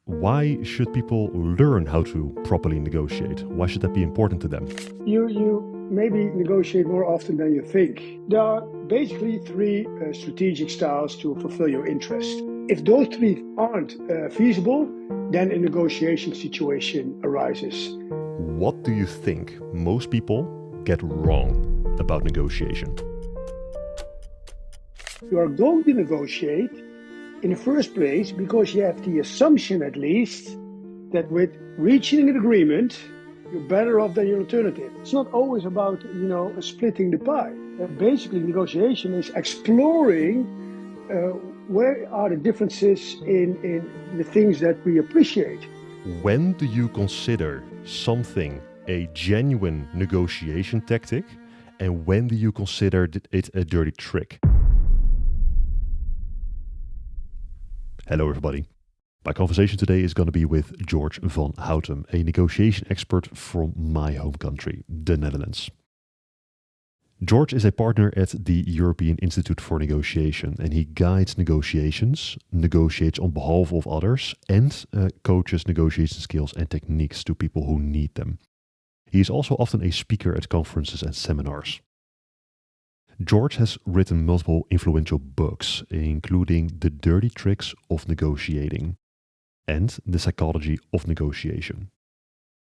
Why should people learn how to properly negotiate? Why should that be important to them? You maybe negotiate more often than you think. There are basically three strategic styles to fulfill your interest. If those three aren't feasible, then a negotiation situation arises. What do you think most people get wrong about negotiation? You are going to negotiate in the first place because you have the assumption, at least, that with reaching an agreement, you're better off than your alternative. It's not always about, splitting the pie. Basically, negotiation is exploring where are the differences in the things that we appreciate. When do you consider something a genuine negotiation tactic, and when do you consider it a dirty trick? Hello everybody. My conversation today is going to be with George van Houtem, a negotiation expert from my home country, the Netherlands. George is a partner at the European Institute for Negotiation, and he guides negotiations, negotiates on behalf of others, and coaches negotiation skills and techniques to people who need them. He is also often a speaker at conferences and seminars. George has written multiple influential books, including The Dirty Tricks of Negotiating and The Psychology of Negotiation.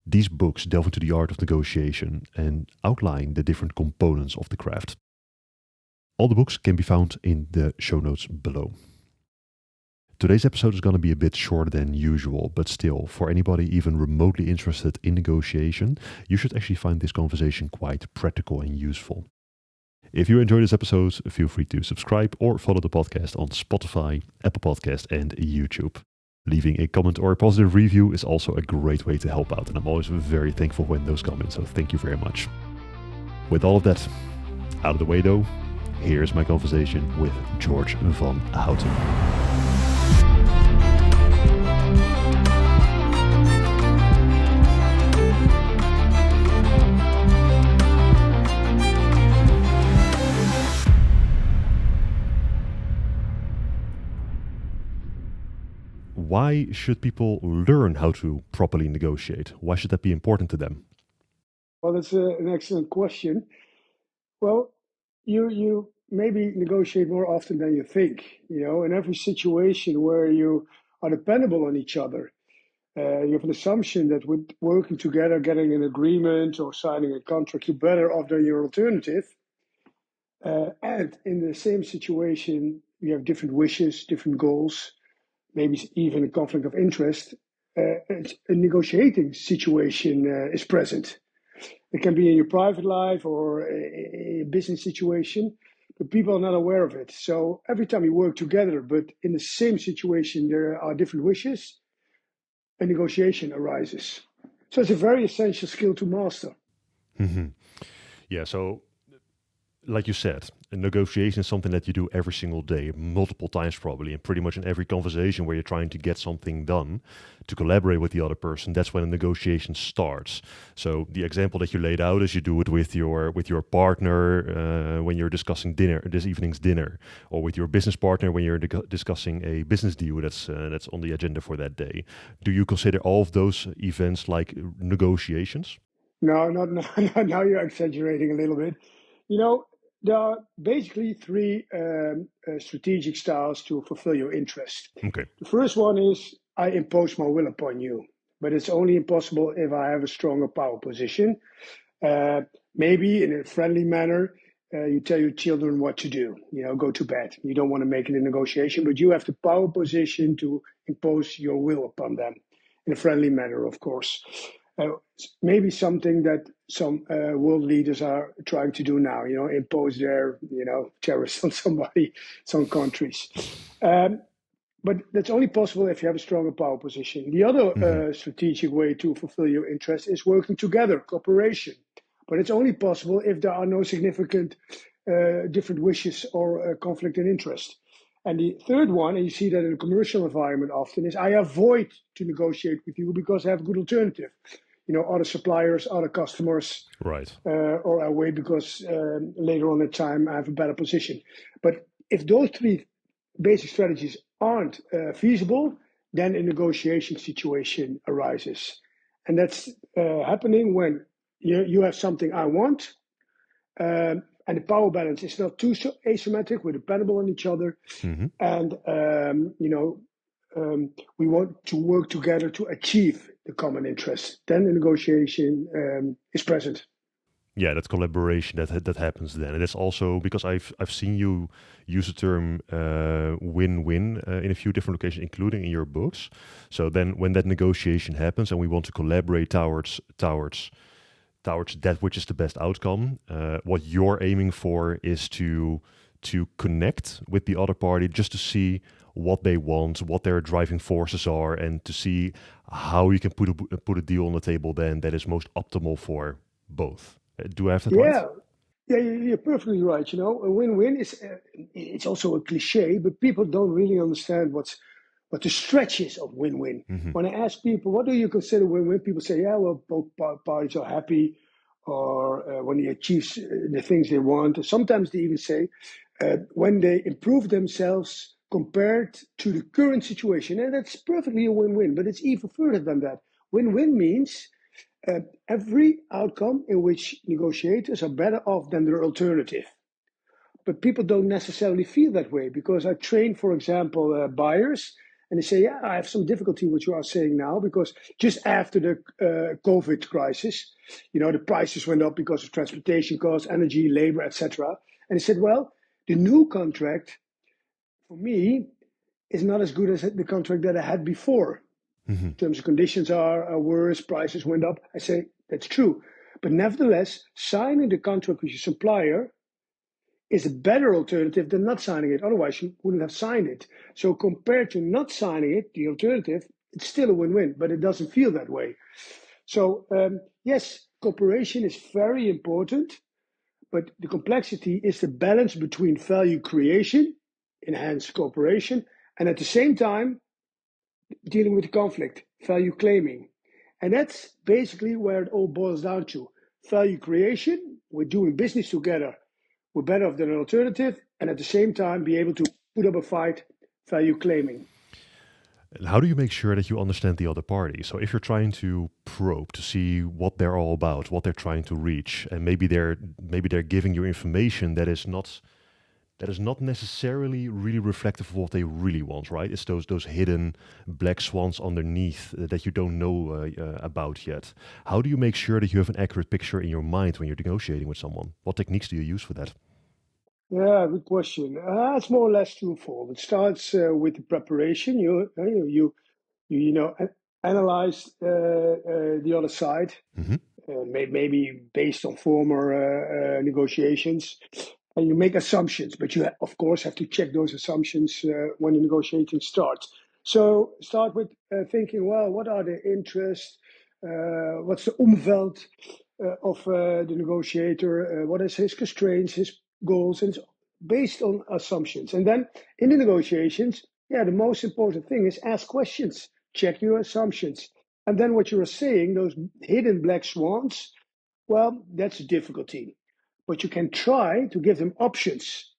These books delve into the art of negotiation and outline the different components of the craft. All the books can be found in the show notes below. Today's episode is going to be a bit shorter than usual, but still, for anybody even remotely interested in negotiation, you should actually find this conversation quite practical and useful. If you enjoyed this episode, feel free to subscribe or follow the podcast on Spotify, Apple Podcast, and YouTube. Leaving a comment or a positive review is also a great way to help out, and I'm always very thankful when those come in, so thank you very much. With all of that out of the way though, here's my conversation with George van Houtem. Why should people learn how to properly negotiate? Why should that be important to them? Well, that's an excellent question. Well, you maybe negotiate more often than you think. In every situation where you are dependable on each other, you have an assumption that with working together, getting an agreement or signing a contract, you're better off than your alternative. And in the same situation, you have different wishes, different goals, maybe even a conflict of interest. A negotiating situation is present. It can be in your private life or a business situation, but people are not aware of it. So every time you work together, but in the same situation, there are different wishes, a negotiation arises. So it's a very essential skill to master. Mm-hmm. Yeah, so like you said, a negotiation is something that you do every single day, multiple times probably, and pretty much in every conversation where you're trying to get something done, to collaborate with the other person, that's when a negotiation starts. So the example that you laid out is you do it with your partner when you're discussing dinner, this evening's dinner, or with your business partner when you're discussing a business deal that's on the agenda for that day. Do you consider all of those events like negotiations? No, not now. You're exaggerating a little bit. There are basically three strategic styles to fulfill your interest. Okay. The first one is I impose my will upon you, but it's only impossible if I have a stronger power position. Maybe in a friendly manner, you tell your children what to do, go to bed. You don't want to make it a negotiation, but you have the power position to impose your will upon them in a friendly manner, of course. Maybe something that some world leaders are trying to do now, impose their, terrorists on somebody, some countries. But that's only possible if you have a stronger power position. The other strategic way to fulfill your interest is working together, cooperation. But it's only possible if there are no significant different wishes or conflict in interest. And the third one, and you see that in a commercial environment often, is I avoid to negotiate with you because I have a good alternative. Other suppliers, other customers, Right. Or I wait because later on in time I have a better position. But if those three basic strategies aren't feasible, then a negotiation situation arises. And that's happening when you have something I want, and the power balance is not too asymmetric, we're dependable on each other, Mm-hmm. and we want to work together to achieve the common interest. Then the negotiation is present. Yeah, that collaboration that happens then, and that's also because I've seen you use the term win-win in a few different locations, including in your books. So then, when that negotiation happens, and we want to collaborate towards that which is the best outcome, what you're aiming for is to connect with the other party, just to see what they want, what their driving forces are, and to see how you can put a deal on the table then that is most optimal for both. Do I have that right? Yeah, yeah, you're perfectly right. A win-win is it's also a cliche, but people don't really understand what the stretch is of win-win. Hmm. When I ask people, what do you consider win-win? People say, yeah, well, both parties are happy, or when they achieve the things they want. Sometimes they even say when they improve themselves compared to the current situation, and that's perfectly a win-win. But it's even further than that. Win-win means every outcome in which negotiators are better off than their alternative. But people don't necessarily feel that way, because I train, for example, buyers, and they say, yeah, I have some difficulty with what you are saying now, because just after the COVID crisis, the prices went up because of transportation costs, energy, labor, etc. And they said, well, the new contract for me is not as good as the contract that I had before. Hmm. Terms and conditions are worse, prices went up. I say, that's true. But nevertheless, signing the contract with your supplier is a better alternative than not signing it. Otherwise, you wouldn't have signed it. So compared to not signing it, the alternative, it's still a win-win, but it doesn't feel that way. So yes, cooperation is very important, but the complexity is the balance between value creation, enhanced cooperation, and at the same time, dealing with the conflict, value claiming. And that's basically where it all boils down to. Value creation, we're doing business together, we're better off than an alternative, and at the same time be able to put up a fight, value claiming. And how do you make sure that you understand the other party? So if you're trying to probe to see what they're all about, what they're trying to reach, and maybe they're giving you information that is not necessarily really reflective of what they really want, right? It's those hidden black swans underneath that you don't know about yet. How do you make sure that you have an accurate picture in your mind when you're negotiating with someone? What techniques do you use for that? Yeah, good question. It's more or less twofold. It starts with the preparation. Analyze the other side, Hmm. maybe based on former negotiations, and you make assumptions. But you, of course, have to check those assumptions when the negotiation starts. So start with thinking, well, what are the interests? What's the umveld of the negotiator? What is his constraints, his goals? And it's based on assumptions. And then in the negotiations, yeah, the most important thing is ask questions, check your assumptions. And then what you are saying, those hidden black swans, well, that's a difficulty. But you can try to give them options.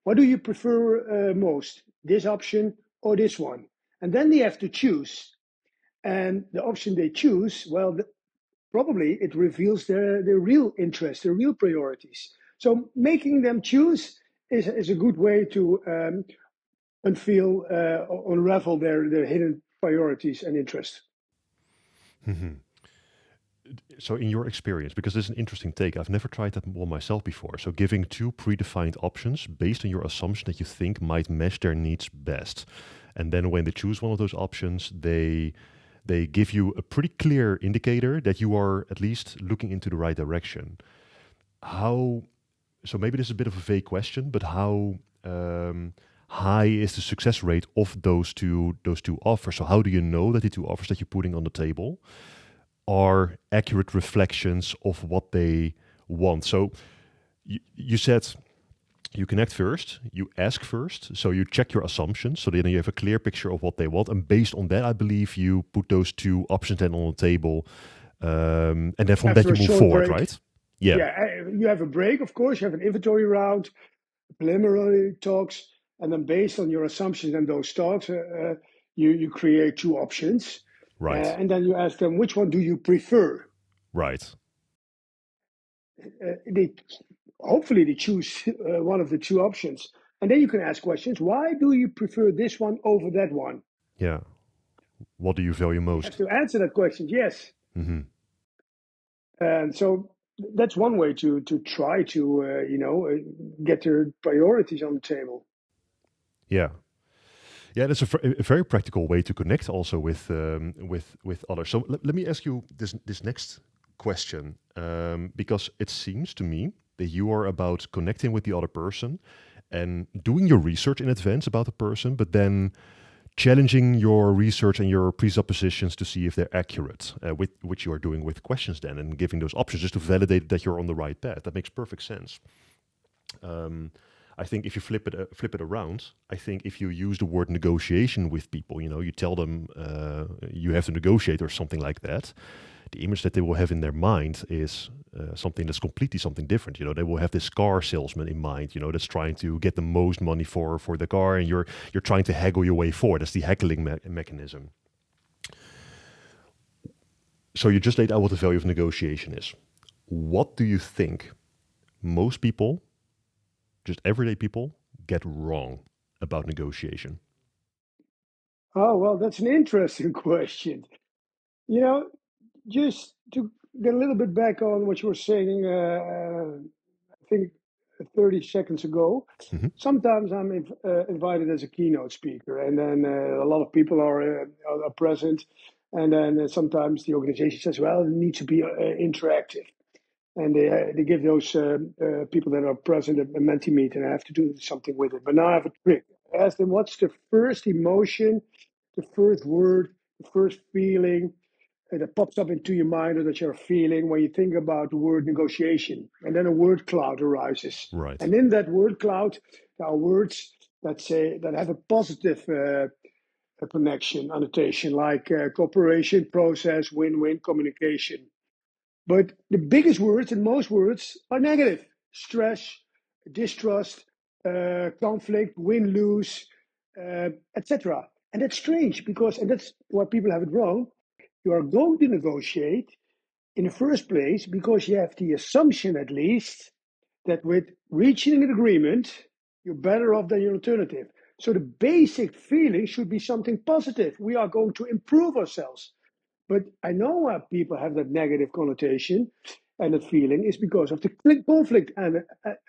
What do you prefer most? This option or this one? And then they have to choose. And the option they choose, well, probably it reveals their real interests, their real priorities. So making them choose is a good way to unravel their hidden priorities and interests. Hmm. So, in your experience, because this is an interesting take, I've never tried that one myself before. So, giving two predefined options based on your assumption that you think might match their needs best, and then when they choose one of those options, they give you a pretty clear indicator that you are at least looking into the right direction. How? So maybe this is a bit of a vague question, but how high is the success rate of those two offers? So how do you know that the two offers that you're putting on the table are accurate reflections of what they want? So you said you connect first, you ask first, so you check your assumptions, so then you have a clear picture of what they want, and based on that, I believe you put those two options then on the table, and then from that After you a move short forward, break, right? Yeah. yeah, you have a break, of course, you have an inventory round, preliminary talks, and then based on your assumptions and those talks, you create two options, Right. and then you ask them, which one do you prefer? Right. They hopefully they choose one of the two options, and then you can ask questions. Why do you prefer this one over that one? Yeah. What do you value You have most? to answer that question. Yes, Hmm. and so that's one way to try to get their priorities on the table. Yeah. Yeah, that's a very practical way to connect also with others. So let me ask you this next question, because it seems to me that you are about connecting with the other person and doing your research in advance about the person, but then challenging your research and your presuppositions to see if they're accurate, with which you are doing with questions then, and giving those options just to validate that you're on the right path. That makes perfect sense. Um, I think if you flip it around, I think if you use the word negotiation with people, you tell them you have to negotiate or something like that. The image that they will have in their mind is something that's completely something different. They will have this car salesman in mind, that's trying to get the most money for the car, and you're trying to haggle your way forward. That's the haggling mechanism. So you just laid out what the value of negotiation is. What do you think most people, just everyday people, get wrong about negotiation? Oh, well, that's an interesting question. You know, just to get a little bit back on what you were saying, I think 30 seconds ago, Hmm. sometimes I'm invited as a keynote speaker, and then a lot of people are present. And then sometimes the organization says, well, it needs to be interactive. And they give those people that are present a Mentimeter, and I have to do something with it. But now I have a trick. I ask them, what's the first emotion, the first word, the first feeling that pops up into your mind or that you're feeling when you think about the word negotiation? And then a word cloud arises. Right. And in that word cloud, there are words that have a positive connection, annotation, like cooperation, process, win-win, communication. But the biggest words and most words are negative: stress, distrust, conflict, win lose, etc. And that's strange because, and that's why people have it wrong. You are going to negotiate in the first place because you have the assumption, at least, that with reaching an agreement, you're better off than your alternative. So the basic feeling should be something positive. We are going to improve ourselves. But I know why people have that negative connotation and that feeling is because of the conflict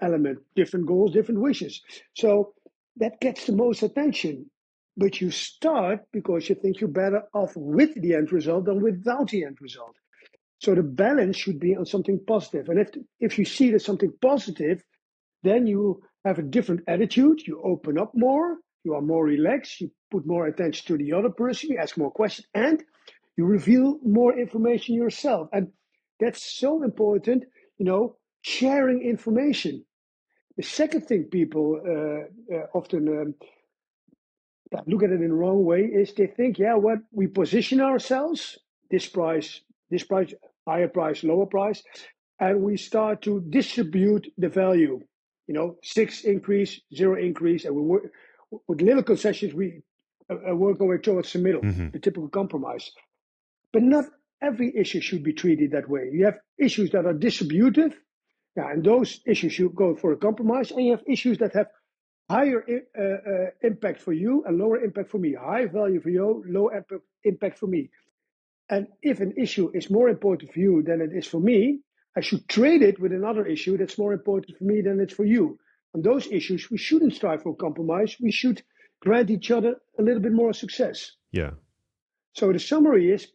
element, different goals, different wishes. So that gets the most attention. But you start because you think you're better off with the end result than without the end result. So the balance should be on something positive. And if you see there's something positive, then you have a different attitude. You open up more. You are more relaxed. You put more attention to the other person. You ask more questions, and you reveal more information yourself. And that's so important. Sharing information. The second thing people often look at it in the wrong way is they think, yeah, what we position ourselves, this price, this price, higher price, lower price, and we start to distribute the value. 6 increase, 0 increase, and we work with little concessions. We work our way towards the middle, Hmm. the typical compromise. But not every issue should be treated that way. You have issues that are distributive, yeah, and those issues should go for a compromise, and you have issues that have higher impact for you and lower impact for me. High value for you, low impact for me. And if an issue is more important for you than it is for me, I should trade it with another issue that's more important for me than it's for you. On those issues, we shouldn't strive for compromise. We should grant each other a little bit more success. Yeah. So the summary is,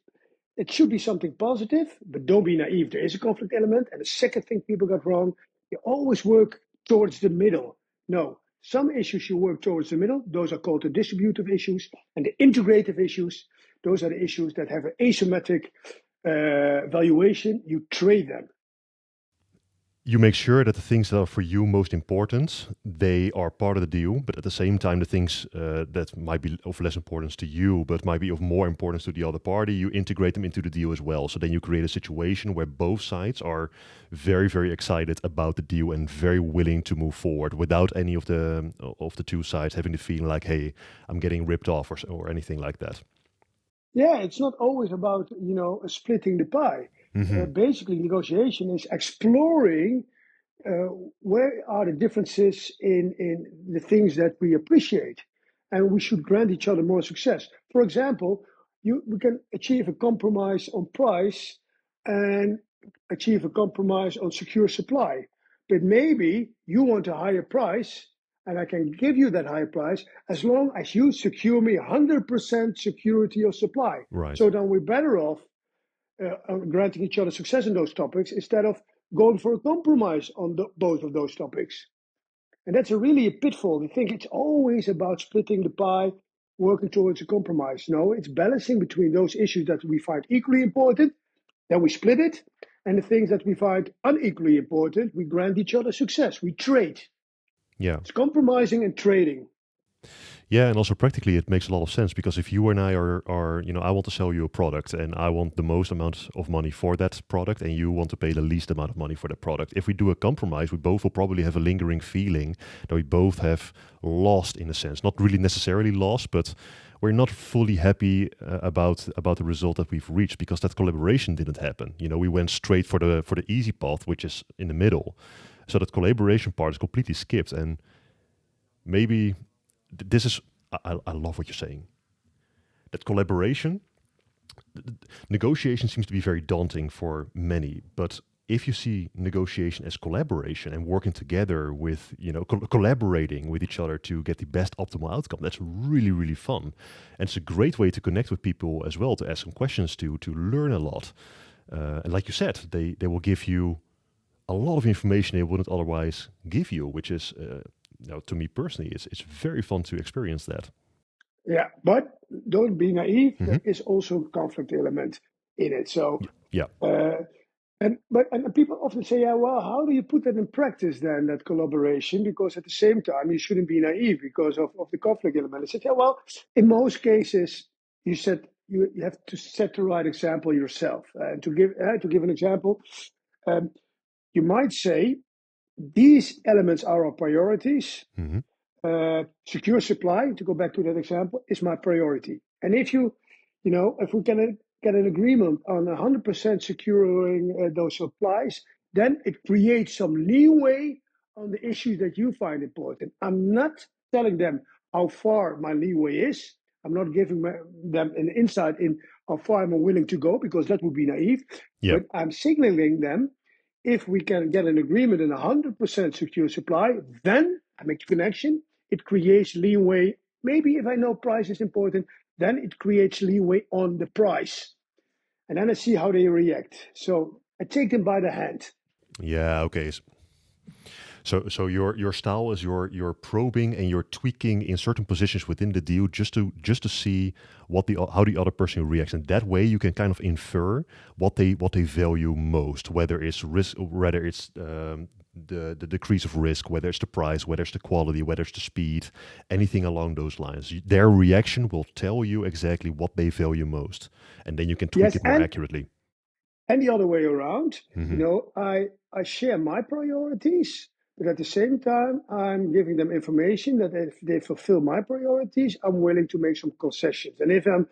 it should be something positive, but don't be naive. There is a conflict element. And the second thing people got wrong, you always work towards the middle. No, some issues you work towards the middle. Those are called the distributive issues. And the integrative issues, those are the issues that have an asymmetric valuation. You trade them. you make sure that the things that are for you most important, they are part of the deal, but at the same time the things that might be of less importance to you but might be of more importance to the other party, you integrate them into the deal as well. So then you create a situation where both sides are very, very excited about the deal and very willing to move forward without any of the two sides having the feeling like, hey, I'm getting ripped off or anything like that. Yeah, it's not always about splitting the pie. Hmm. Basically, negotiation is exploring uh, where are the differences in the things that we appreciate, and we should grant each other more success. For example, we can achieve a compromise on price and achieve a compromise on secure supply, but maybe you want a higher price and I can give you that higher price as long as you secure me 100% security of supply. Right. So then we're better off granting each other success in those topics instead of going for a compromise on both of those topics. And that's really a pitfall. We think it's always about splitting the pie, working towards a compromise. No, it's balancing between those issues that we find equally important, then we split it, and the things that we find unequally important, we grant each other success. We trade. Yeah. It's compromising and trading. Yeah, and also practically it makes a lot of sense because if you and I are, I want to sell you a product and I want the most amount of money for that product and you want to pay the least amount of money for that product. If we do a compromise, we both will probably have a lingering feeling that we both have lost in a sense. Not really necessarily lost, but we're not fully happy about the result that we've reached because that collaboration didn't happen. We went straight for the easy path, which is in the middle. So that collaboration part is completely skipped and maybe this is I love what you're saying. That collaboration, negotiation seems to be very daunting for many, but if you see negotiation as collaboration and working together with, collaborating with each other to get the best optimal outcome, that's really, really fun. And it's a great way to connect with people as well, to ask some questions to learn a lot. And like you said, they will give you a lot of information they wouldn't otherwise give you, which is, to me personally, it's very fun to experience that. Yeah, but don't be naive. Hmm. There is also a conflict element in it. So Yeah. uh, and people often say, yeah, well, how do you put that in practice then, that collaboration? Because at the same time, you shouldn't be naive because of the conflict element. I said, yeah, well, in most cases, you said you have to set the right example yourself. And to give an example, um, you might say these elements are our priorities. Hmm. Secure supply, to go back to that example, is my priority. And if we can get an agreement on 100% securing those supplies, then it creates some leeway on the issues that you find important. I'm not telling them how far my leeway is. I'm not giving them an insight in how far I'm willing to go because that would be naive. Yeah. But I'm signaling them if we can get an agreement in 100% secure supply, then I make the connection. It creates leeway. Maybe if I know price is important, then it creates leeway on the price. And then I see how they react. So I take them by the hand. Yeah. Okay. So your style is you're probing and you're tweaking in certain positions within the deal just to see how the other person reacts, and that way you can kind of infer what they value most, whether it's risk, whether it's the decrease of risk, whether it's the price, whether it's the quality, whether it's the speed, anything along those lines. Their reaction will tell you exactly what they value most, and then you can tweak Yes, it more accurately. and the other way around. Hmm. I share my priorities, but at the same time, I'm giving them information that if they fulfill my priorities, I'm willing to make some concessions. And if I'm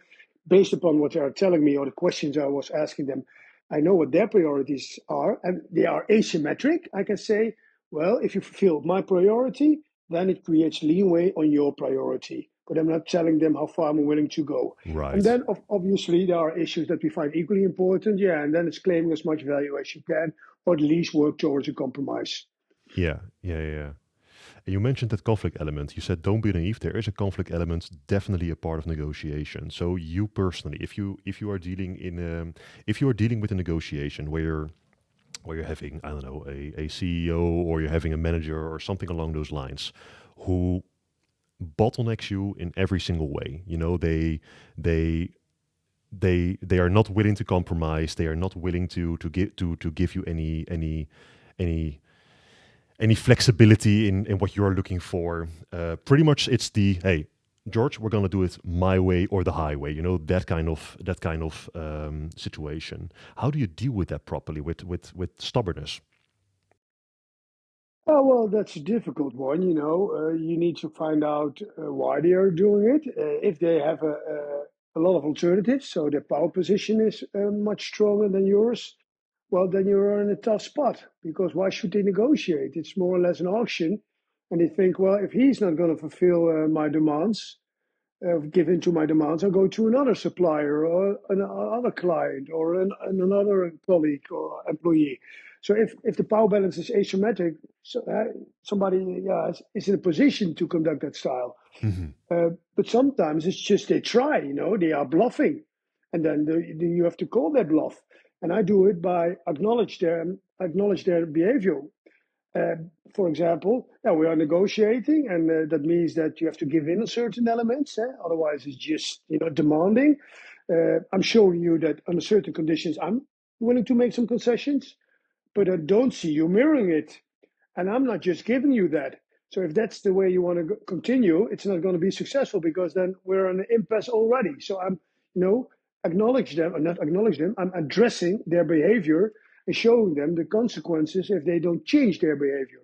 based upon what they are telling me or the questions I was asking them, I know what their priorities are and they are asymmetric. I can say, well, if you fulfill my priority, then it creates leeway on your priority. But I'm not telling them how far I'm willing to go. And Right. then obviously there are issues that we find equally important. Yeah, and then it's claiming as much value as you can, or at least work towards a compromise. Yeah. Yeah. Yeah. Yeah. And you mentioned that conflict element. You said don't be naive. There is a conflict element, definitely a part of negotiation. So you personally, if you are dealing if you are dealing with a negotiation where you're having, I don't know, a CEO or you're having a manager or something along those lines, who bottlenecks you in every single way. They they are not willing to compromise. They are not willing to give you any any any flexibility in what you're looking for. Pretty much, it's the hey, George, we're gonna do it my way or the highway. You know, that kind of situation. How do you deal with that properly with stubbornness? Oh, well, that's a difficult one. You need to find out why they are doing it. If they have a lot of alternatives, so their power position is much stronger than yours, well, then you're in a tough spot because why should they negotiate? It's more or less an auction. And they think, well, if he's not going to fulfill my demands, give in to my demands, I'll go to another supplier or another client or another colleague or employee. So if the power balance is asymmetric, so, somebody is in a position to conduct that style. Hmm. But sometimes it's just they try, they are bluffing. And then you have to call their bluff. And I do it by acknowledge their behavior. uh, for example, yeah, we are negotiating, and that means that you have to give in on certain elements. Otherwise, it's just demanding. I'm showing you that under certain conditions, I'm willing to make some concessions, but I don't see you mirroring it. And I'm not just giving you that. So if that's the way you want to continue, it's not going to be successful because then we're in an impasse already. So I'm, acknowledge them or not acknowledge them. I'm addressing their behavior and showing them the consequences if they don't change their behavior.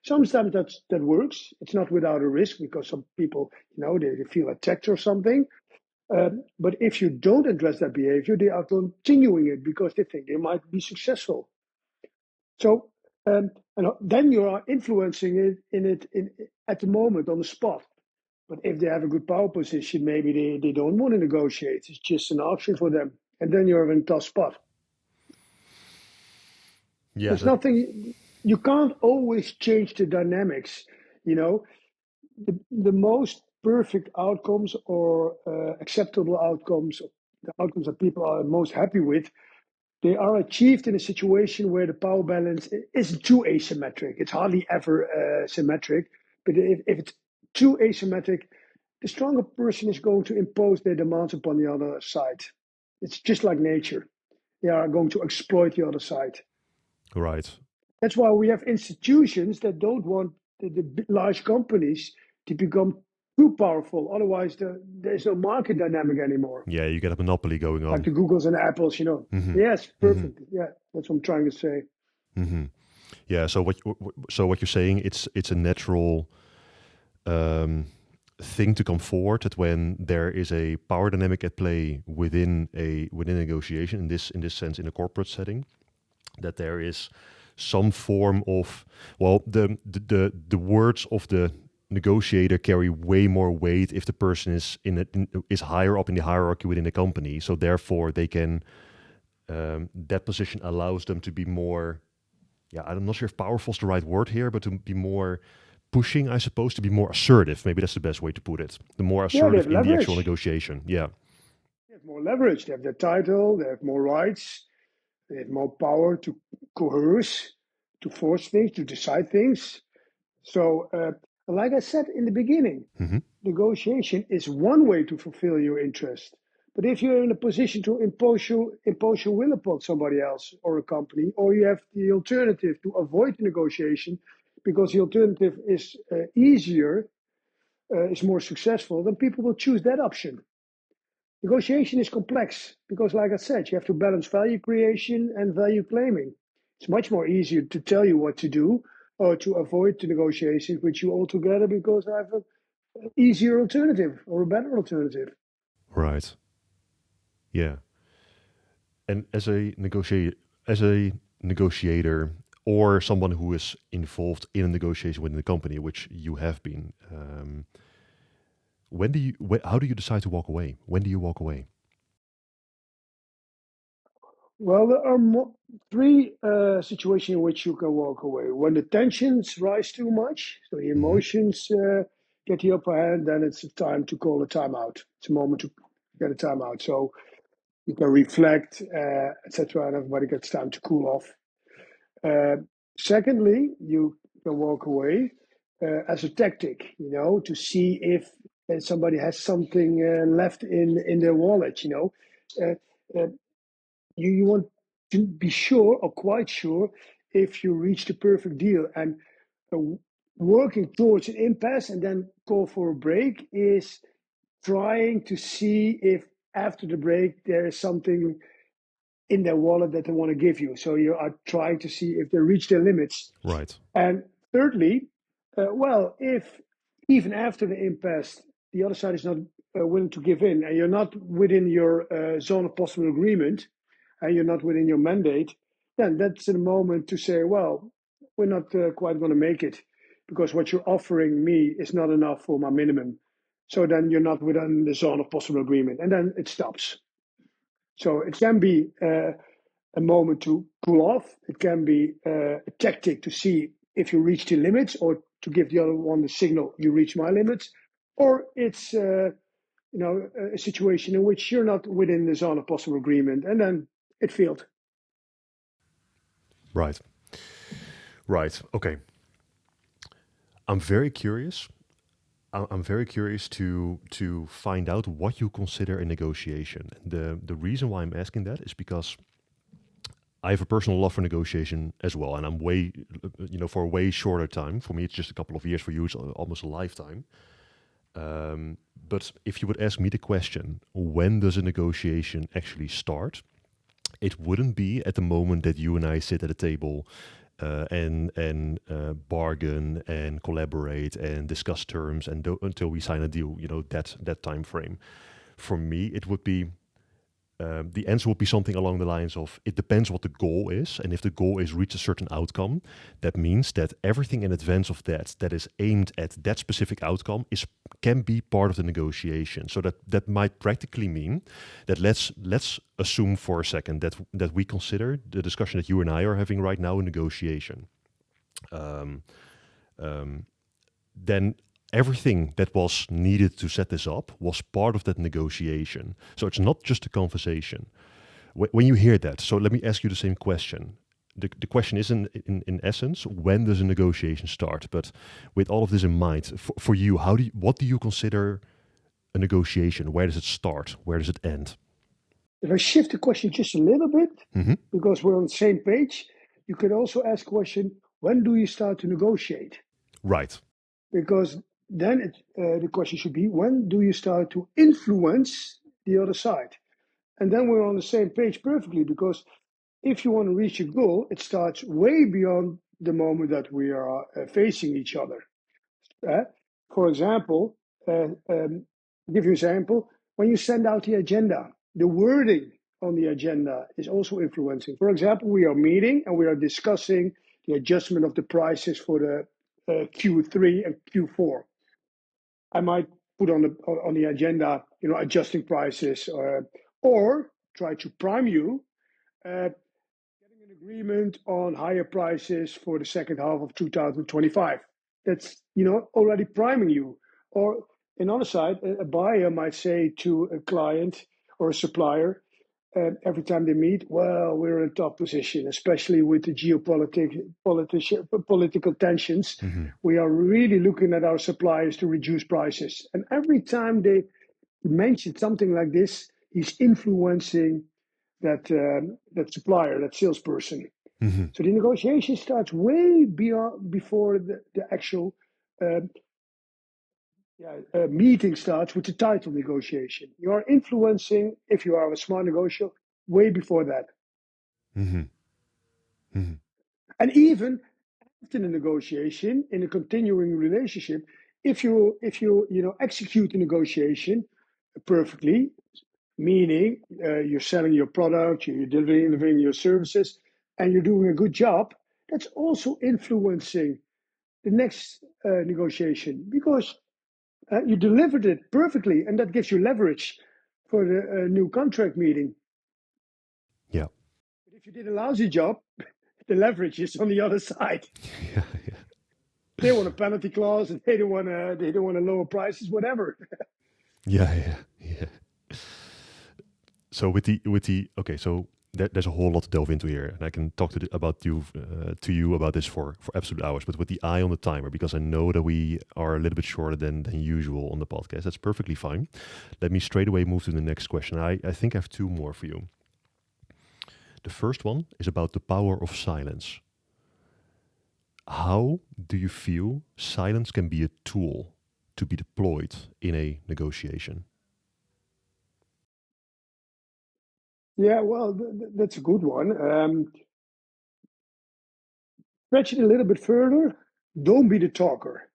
Sometimes that works. It's not without a risk because some people, they feel attacked or something. But if you don't address that behavior, they are continuing it because they think they might be successful. So, and then you are influencing it at the moment on the spot. But if they have a good power position, maybe they don't want to negotiate. It's just an option for them. And then you're in a tough spot. Yeah, There's that. nothing, you can't always change the dynamics. You know, the most perfect outcomes or acceptable outcomes, the outcomes that people are most happy with, they are achieved in a situation where the power balance isn't too asymmetric. It's hardly ever symmetric. But if it's too asymmetric, the stronger person is going to impose their demands upon the other side. It's just like nature. They are going to exploit the other side. Right. That's why we have institutions that don't want the large companies to become too powerful. Otherwise, there's no market dynamic anymore. Yeah, you get a monopoly going Like on. the Googles and the Apples. Hmm. Yes, Hmm. perfect. Yeah, that's what I'm trying to say. Hmm. Yeah. So what you're saying, it's a natural um, thing to come forward that when there is a power dynamic at play within a negotiation, in this sense, in a corporate setting, that there is some form of, well, the words of the negotiator carry way more weight if the person is higher up in the hierarchy within the company. So therefore, they can that position allows them to be more. Yeah, I'm not sure if powerful is the right word here, but to be more pushing, I suppose, to be more assertive. Maybe that's the best way to put it. The more Yeah, they assertive have in the actual leverage. negotiation. Yeah. They have more leverage. They have their title. They have more rights. They have more power to coerce, to force things, to decide things. So, like I said in the beginning, Hmm. negotiation is one way to fulfill your interest. But if you're in a position to impose your will upon somebody else or a company, or you have the alternative to avoid the negotiation because the alternative is easier, is more successful, then people will choose that option. Negotiation is complex because, like I said, you have to balance value creation and value claiming. It's much more easier to tell you what to do or to avoid the negotiations with you altogether because I have an easier alternative or a better alternative. Right. Yeah. And as a negotiator, or someone who is involved in a negotiation within the company, which you have been, how do you decide to walk away? When do you walk away? Well, there are three situations in which you can walk away. When the tensions rise too much, so the Hmm. emotions get the upper hand, then it's a time to call a timeout. It's a moment to get a timeout. So you can reflect, etc., and everybody gets time to cool off. Uh, Secondly, you can walk away as a tactic, to see if somebody has something left in their wallet. Uh, uh, you want to be sure or quite sure if you reach the perfect deal. And uh, working towards an impasse and then call for a break is trying to see if after the break there is something in their wallet that they want to give you. So you are trying to see if they reach their limits. Right. And thirdly, if even after the impasse, the other side is not willing to give in, and you're not within your zone of possible agreement, and you're not within your mandate, then that's a moment to say, well, we're not quite going to make it because what you're offering me is not enough for my minimum. So then you're not within the zone of possible agreement, and then it stops. So it can be a moment to cool off. It can be a tactic to see if you reach the limits, or to give the other one the signal you reach my limits, or it's a situation in which you're not within the zone of possible agreement, and then it failed. Right. Right. Okay. I'm very curious. I'm very curious to find out what you consider a negotiation. The reason why I'm asking that is because I have a personal love for negotiation as well, and I'm way, for a way shorter time. For me, it's just a couple of years. For you, it's almost a lifetime. But if you would ask me the question, when does a negotiation actually start? It wouldn't be at the moment that you and I sit at a table and bargain and collaborate and discuss terms and until we sign a deal. That time frame. For me, it would be the answer would be something along the lines of, it depends what the goal is, and if the goal is reach a certain outcome, that means that everything in advance of that is aimed at that specific outcome can be part of the negotiation. So that might practically mean that let's assume for a second that we consider the discussion that you and I are having right now a negotiation. Then everything that was needed to set this up was part of that negotiation. So it's not just a conversation. When you hear that, so let me ask you the same question. The question is in essence, when does a negotiation start? But with all of this in mind, for you, what do you consider a negotiation? Where does it start? Where does it end? If I shift the question just a little bit, because we're on the same page, you could also ask the question, when do you start to negotiate? Right. Because then the question should be, when do you start to influence the other side? And then we're on the same page perfectly, because if you want to reach a goal, it starts way beyond the moment that we are facing each other. For example, give you an example, when you send out the agenda, the wording on the agenda is also influencing. For example, we are meeting and we are discussing the adjustment of the prices for the Q3 and Q4. I might put on the agenda, adjusting prices, or try to prime you, getting an agreement on higher prices for the second half of 2025. That's already priming you. Or on the other side, a buyer might say to a client or a supplier, every time they meet, well, we're in a tough position, especially with the political tensions. Mm-hmm. We are really looking at our suppliers to reduce prices. And every time they mention something like this, he's influencing that supplier, that salesperson. Mm-hmm. So the negotiation starts way before the actual meeting starts with the title negotiation. You are influencing, if you are a smart negotiator, way before that. Mm-hmm. Mm-hmm. And even after the negotiation, in a continuing relationship, if you execute the negotiation perfectly, meaning you're selling your product, you're delivering your services, and you're doing a good job, that's also influencing the next negotiation, because you delivered it perfectly, and that gives you leverage for the new contract meeting. Yeah. But if you did a lousy job, the leverage is on the other side. Yeah. Yeah. They want a penalty clause, and they don't want to lower prices, whatever. Yeah. Yeah. Yeah. So okay, so there's a whole lot to delve into here, and I can talk to you about this for absolute hours. But with the eye on the timer, because I know that we are a little bit shorter than usual on the podcast, that's perfectly fine. Let me straight away move to the next question. I think I have two more for you. The first one is about the power of silence. How do you feel silence can be a tool to be deployed in a negotiation? Yeah, well, that's a good one. Stretch it a little bit further. Don't be the talker.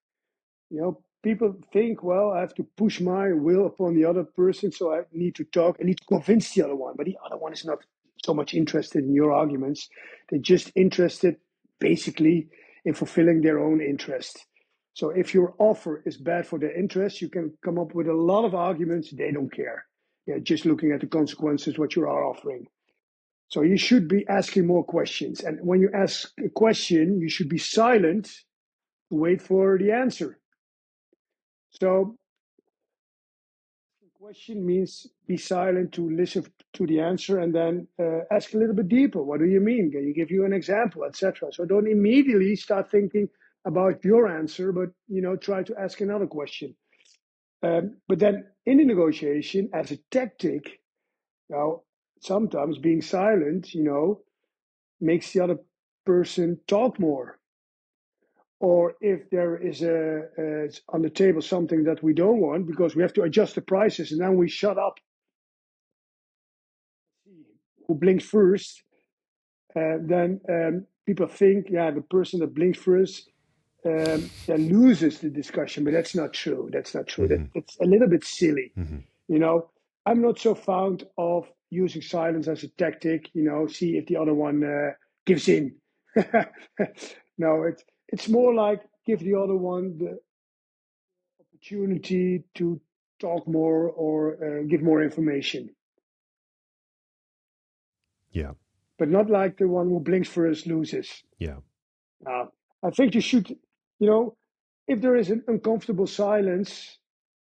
People think, well, I have to push my will upon the other person, so I need to talk. I need to convince the other one, but the other one is not so much interested in your arguments. They're just interested, basically, in fulfilling their own interest. So if your offer is bad for their interest, you can come up with a lot of arguments. They don't care. They're just looking at the consequences, what you are offering. So you should be asking more questions. And when you ask a question, you should be silent to wait for the answer. So question means be silent to listen to the answer and then ask a little bit deeper. What do you mean? Can you give you an example, etc.? So don't immediately start thinking about your answer, but try to ask another question. But then in the negotiation, as a tactic, now sometimes being silent, makes the other person talk more. Or if there is on the table something that we don't want because we have to adjust the prices, and then we shut up. Who blinks first? Then people think, yeah, the person that blinks first that loses the discussion, but that's not true. That's not true. Mm-hmm. That's a little bit silly. Mm-hmm. I'm not so fond of using silence as a tactic. See if the other one gives in. No, it's more like give the other one the opportunity to talk more or give more information, Yeah. but not like the one who blinks first loses. Yeah. Uh, I think you should, if there is an uncomfortable silence,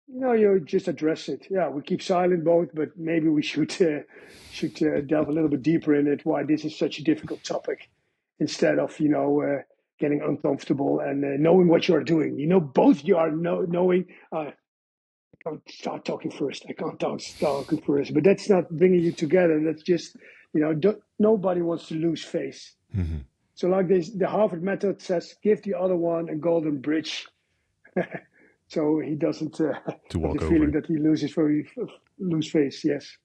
you just address it. Yeah, we keep silent both, but maybe we should delve a little bit deeper in it. Why this is such a difficult topic, instead of getting uncomfortable and knowing what you are doing. Both you are knowing. I can't start talking first. I can't start talking first. But that's not bringing you together. That's just, nobody wants to lose face. Mm-hmm. So like this, the Harvard method says, give the other one a golden bridge, so he doesn't To have the walk feeling over. that he lose face. Yes.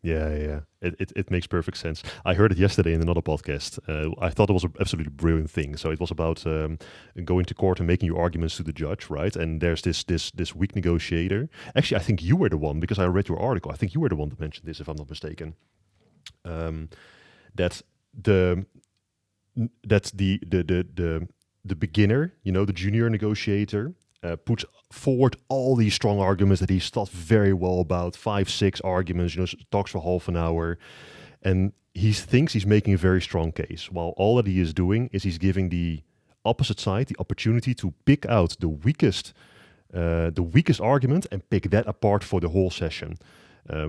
Yeah, yeah. It makes perfect sense. I heard it yesterday in another podcast. I thought it was an absolutely brilliant thing. So it was about going to court and making your arguments to the judge, right? And there's this weak negotiator. Actually, I think you were the one because I read your article. I think you were the one that mentioned this, if I'm not mistaken. Um, that the that the beginner, the junior negotiator, puts forward all these strong arguments that he's thought very well about, 5, 6 arguments, talks for half an hour, and he thinks he's making a very strong case. While all that he is doing is he's giving the opposite side the opportunity to pick out the weakest argument and pick that apart for the whole session,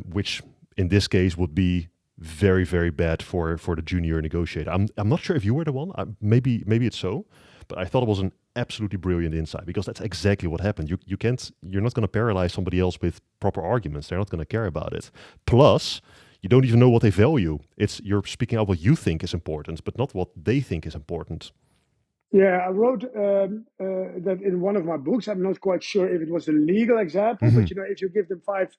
which in this case would be very, very bad for the junior negotiator. I'm not sure if you were the one. Maybe it's so, but I thought it was an absolutely brilliant insight because that's exactly what happened. You're not going to paralyze somebody else with proper arguments. They're not going to care about it. Plus, you don't even know what they value. You're speaking out what you think is important, but not what they think is important. Yeah, I wrote that in one of my books. I'm not quite sure if it was a legal example, Mm-hmm. but if you give them 5,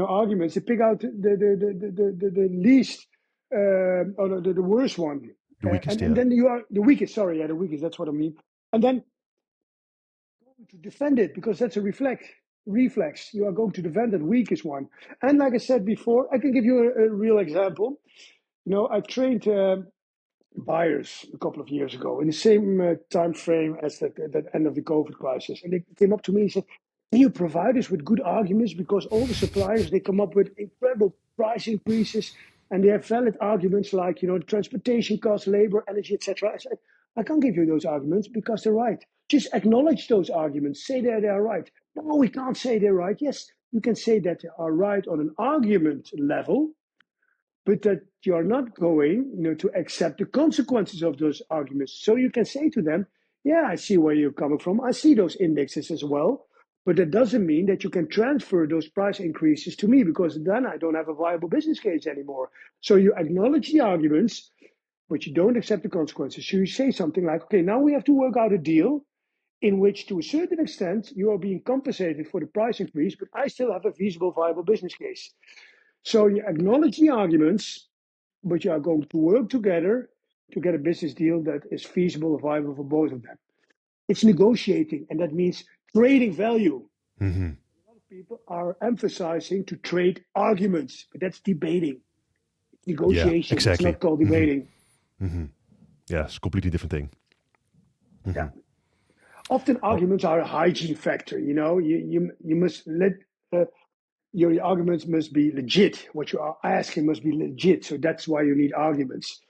arguments, they pick out the least or the worst one, The weakest, and yeah. then you are the weakest. Sorry, yeah, the weakest. That's what I mean. And then to defend it because that's a reflex. You are going to defend that weakest one. And like I said before, I can give you a real example. I trained buyers a couple of years ago in the same time frame as that end of the COVID crisis. And they came up to me and said, can you provide us with good arguments? Because all the suppliers, they come up with incredible price increases and they have valid arguments like, transportation costs, labor, energy, etc. I said, I can't give you those arguments because they're right. Just acknowledge those arguments. Say that they are right. No, we can't say they're right. Yes, you can say that they are right on an argument level, but that you're not going, to accept the consequences of those arguments. So you can say to them, yeah, I see where you're coming from. I see those indexes as well. But that doesn't mean that you can transfer those price increases to me because then I don't have a viable business case anymore. So you acknowledge the arguments, but you don't accept the consequences. So you say something like, okay, now we have to work out a deal in which, to a certain extent, you are being compensated for the price increase, but I still have a feasible, viable business case. So you acknowledge the arguments, but you are going to work together to get a business deal that is feasible and viable for both of them. It's negotiating, and that means trading value. Mm-hmm. A lot of people are emphasizing to trade arguments, but that's debating. It's Yeah, negotiation. It's exactly. not called debating. Mm-hmm. Yeah, it's a completely different thing. Mm-hmm. Yeah. Often Oh, arguments are a hygiene factor. You must let your arguments must be legit. What you are asking must be legit. So that's why you need arguments.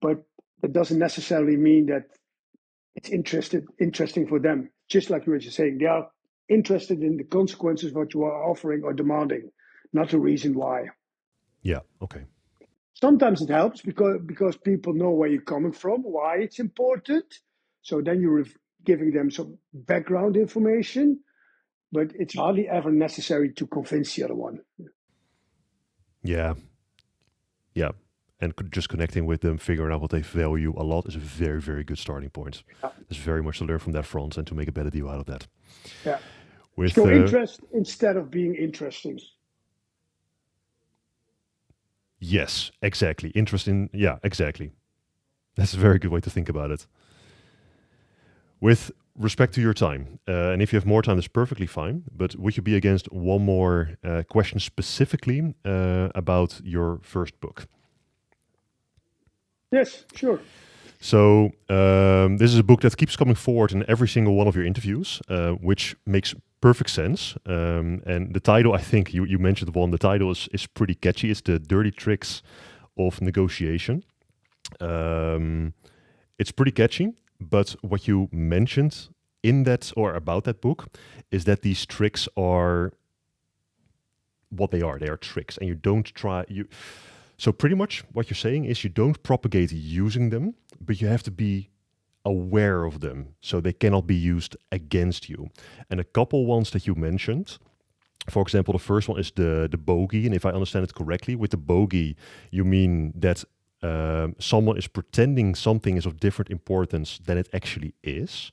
But that doesn't necessarily mean that it's interesting for them. Just like you were just saying, they are interested in the consequences of what you are offering or demanding, not the reason why. yeah, okay. Sometimes it helps because people know where you're coming from, why it's important. So then you're giving them some background information, but it's hardly ever necessary to convince the other one. Yeah, yeah. And just connecting with them, figuring out what they value a lot is a very, very good starting point. Yeah. There's very much to learn from that front and to make a better deal out of that. Yeah. With Show interest instead of being interesting. yes, exactly. Interesting. Yeah, exactly. That's a very good way to think about it. With respect to your time, and if you have more time, that's perfectly fine. But would you be against one more question specifically about your first book? Yes, sure. So this is a book that keeps coming forward in every single one of your interviews, which makes perfect sense. And the title, I think you mentioned one. The title is pretty catchy. It's The Dirty Tricks of Negotiation. It's pretty catchy, but what you mentioned in that or about that book is that these tricks are what they are. They are tricks, and you don't try you. So pretty much what you're saying is you don't propagate using them, but you have to be aware of them so they cannot be used against you. And a couple ones that you mentioned, for example, the first one is the bogey, and if I understand it correctly, with the bogey you mean that someone is pretending something is of different importance than it actually is.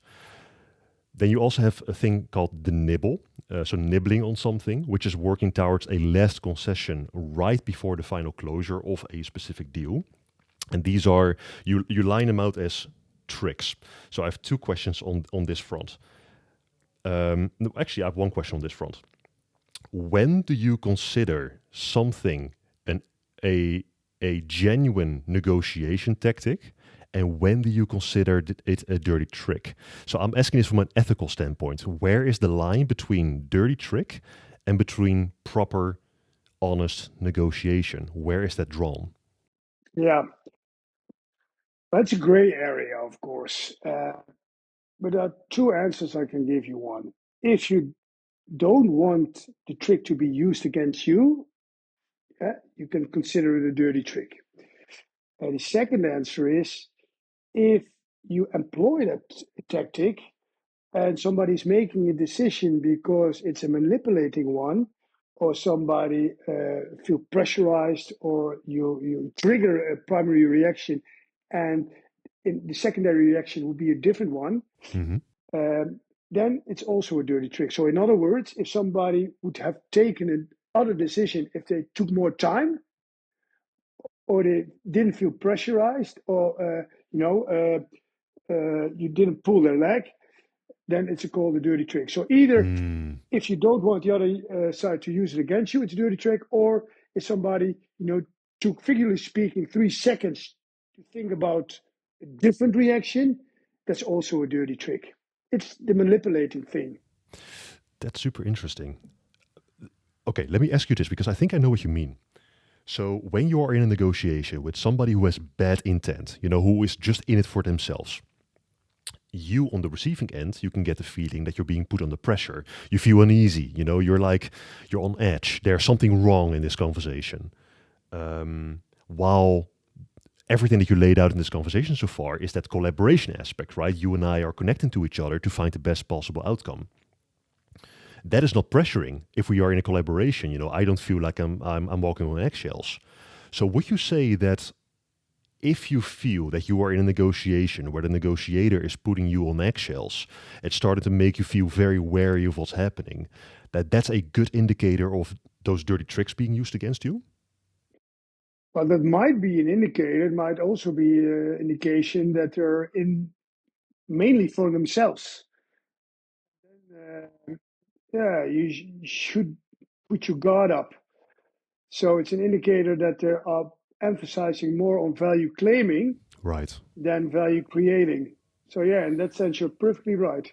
Then you also have a thing called the nibble, so nibbling on something, which is working towards a last concession right before the final closure of a specific deal. And these are, you line them out as tricks. So I have two questions on this front. No, actually, I have one question on this front. When do you consider something a genuine negotiation tactic, and when do you consider it a dirty trick? So I'm asking this from an ethical standpoint. Where is the line between dirty trick and between proper, honest negotiation? Where is that drawn? Yeah, that's a gray area, of course. But there are two answers I can give you. One, if you don't want the trick to be used against you, you can consider it a dirty trick. And the second answer is if you employ that tactic and somebody's making a decision because it's a manipulating one, or somebody feel pressurized, or you trigger a primary reaction, and the secondary reaction would be a different one, Mm-hmm. then it's also a dirty trick. So in other words, if somebody would have taken another decision if they took more time, or they didn't feel pressurized, or you didn't pull their leg, then it's called a dirty trick. So either Mm. if you don't want the other side to use it against you, it's a dirty trick, or if somebody took, figuratively speaking, 3 seconds to think about a different reaction, that's also a dirty trick. It's the manipulating thing. That's super interesting. Okay, let me ask you this because I think I know what you mean. So when you are in a negotiation with somebody who has bad intent, who is just in it for themselves, you on the receiving end, you can get the feeling that you're being put under pressure. You feel uneasy, you're on edge. There's something wrong in this conversation. While everything that you laid out in this conversation so far is that collaboration aspect, right? You and I are connecting to each other to find the best possible outcome. That is not pressuring. If we are in a collaboration, I don't feel like I'm walking on eggshells. So would you say that if you feel that you are in a negotiation where the negotiator is putting you on eggshells, it's starting to make you feel very wary of what's happening, that's a good indicator of those dirty tricks being used against you? Well, that might be an indicator. It might also be an indication that they're in mainly for themselves. Yeah, should put your guard up. So it's an indicator that they are emphasizing more on value claiming Right. than value creating. So yeah, in that sense, you're perfectly right.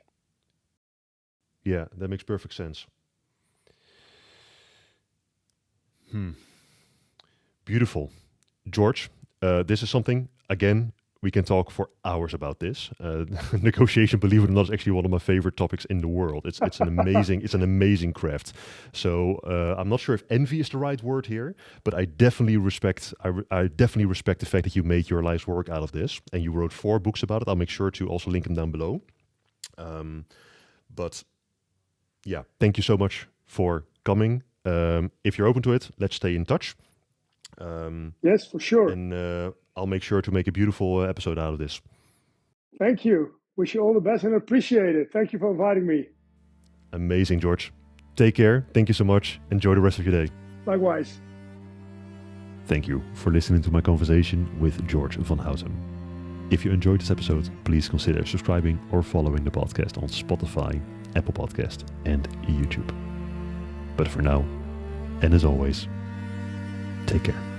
Yeah, that makes perfect sense. Beautiful. George, this is something, again, we can talk for hours about this. Negotiation, believe it or not, is actually one of my favorite topics in the world. It's an amazing craft. So I'm not sure if envy is the right word here, but I definitely respect the fact that you made your life's work out of this, and you wrote 4 books about it. I'll make sure to also link them down below. But yeah, thank you so much for coming. If you're open to it, let's stay in touch. Yes, for sure. And I'll make sure to make a beautiful episode out of this. Thank you. Wish you all the best and appreciate it. Thank you for inviting me. Amazing, George. Take care. Thank you so much. Enjoy the rest of your day. Likewise. Thank you for listening to my conversation with George van Houtem. If you enjoyed this episode, please consider subscribing or following the podcast on Spotify, Apple Podcast, and YouTube. But for now, and as always, take care.